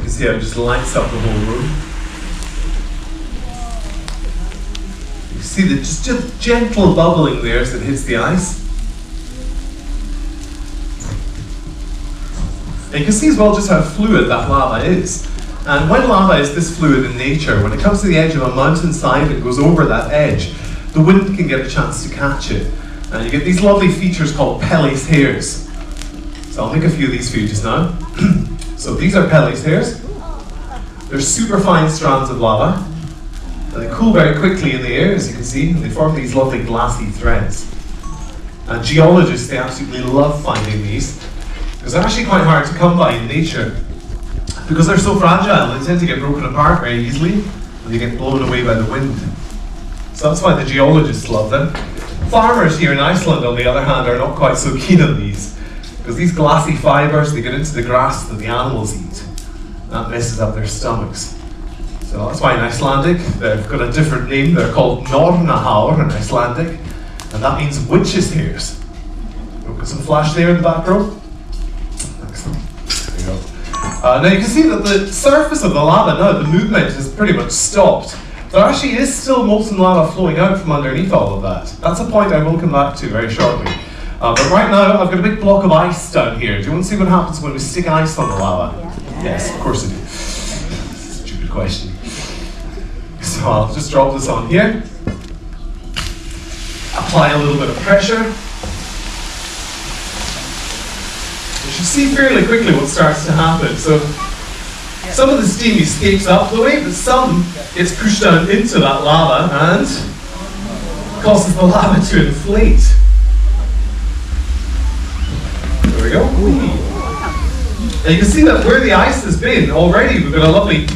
See how it just lights up the whole room. You see the just gentle bubbling there as it hits the ice. And you can see as well just how fluid that lava is. And when lava is this fluid in nature, when it comes to the edge of a mountainside and goes over that edge, the wind can get a chance to catch it. And you get these lovely features called Pellé's hairs. So I'll make a few of these for you just now. So these are Pellé's hairs. They're super fine strands of lava, and they cool very quickly in the air, as you can see, and they form these lovely glassy threads. And geologists, they absolutely love finding these, because they're actually quite hard to come by in nature. Because they're so fragile, they tend to get broken apart very easily, and they get blown away by the wind. So that's why the geologists love them. Farmers here in Iceland, on the other hand, are not quite so keen on these, because these glassy fibres, they get into the grass that the animals eat. That messes up their stomachs. So that's why in Icelandic, they've got a different name. They're called Nornahár in Icelandic, and that means witches' hairs. We'll put some flash there in the back row. Excellent. There you go. Now you can see that the surface of the lava now, the movement has pretty much stopped. There actually is still molten lava flowing out from underneath all of that. That's a point I will come back to very shortly. But right now, I've got a big block of ice down here. Do you want to see what happens when we stick ice on the lava? Yeah. Yes, of course I do. Stupid question. So I'll just drop this on here. Apply a little bit of pressure. You should see fairly quickly what starts to happen. So some of the steam escapes up the way, but some gets pushed down into that lava and causes the lava to inflate. There we go. And you can see that where the ice has been already, we've got a lovely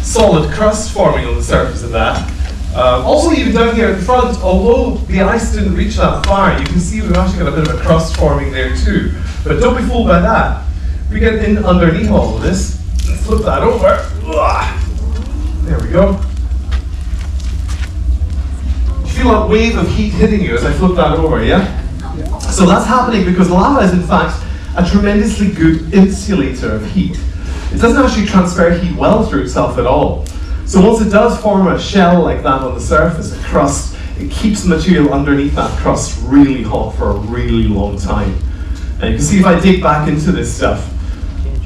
solid crust forming on the surface of that. Also even down here at the front, although the ice didn't reach that far, you can see we've actually got a bit of a crust forming there too. But don't be fooled by that. If we get in underneath all of this, let's flip that over. There we go. You feel that wave of heat hitting you as I flip that over, yeah? So that's happening because lava is in fact a tremendously good insulator of heat. It doesn't actually transfer heat well through itself at all. So once it does form a shell like that on the surface, a crust, it keeps the material underneath that crust really hot for a really long time. And you can see if I dig back into this stuff,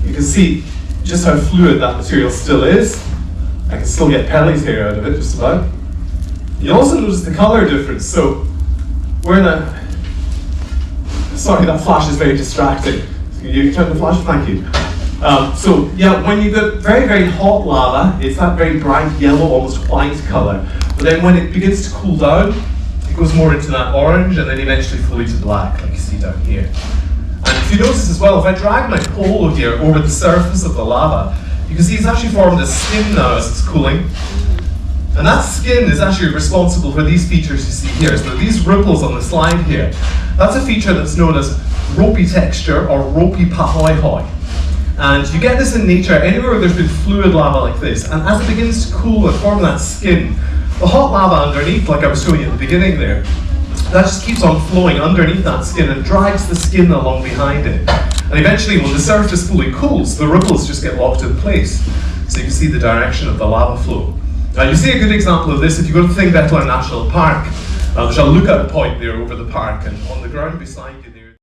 you can see just how fluid that material still is. I can still get Pellé's hair out of it, just about. You'll also notice the colour difference. So we're in a... Sorry, that flash is very distracting. Can you turn the flash? Thank you. So yeah, when you get very, very hot lava, it's that very bright yellow, almost white colour. But then when it begins to cool down, it goes more into that orange and then eventually fully to black, like you see down here. And if you notice as well, if I drag my pole here over the surface of the lava, you can see it's actually formed a skin now as it's cooling. And that skin is actually responsible for these features you see here. So these ripples on the slide here, that's a feature that's known as ropey texture or ropey pahoehoe. And you get this in nature anywhere where there's been fluid lava like this. And as it begins to cool and form that skin, the hot lava underneath, like I was showing you at the beginning there, that just keeps on flowing underneath that skin and drags the skin along behind it. And eventually when the surface fully cools, the ripples just get locked in place. So you can see the direction of the lava flow. Now you see a good example of this if you go to Thingvellir National Park. There's a lookout point there over the park, and on the ground beside you there.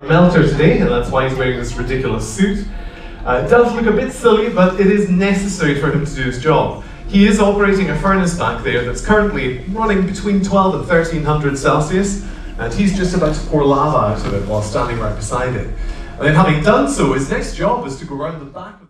Melter today, and that's why he's wearing this ridiculous suit. It does look a bit silly, but it is necessary for him to do his job. He is operating a furnace back there that's currently running between 12 and 1300 Celsius, and he's just about to pour lava out of it while standing right beside it. And then having done so, his next job is to go around the back of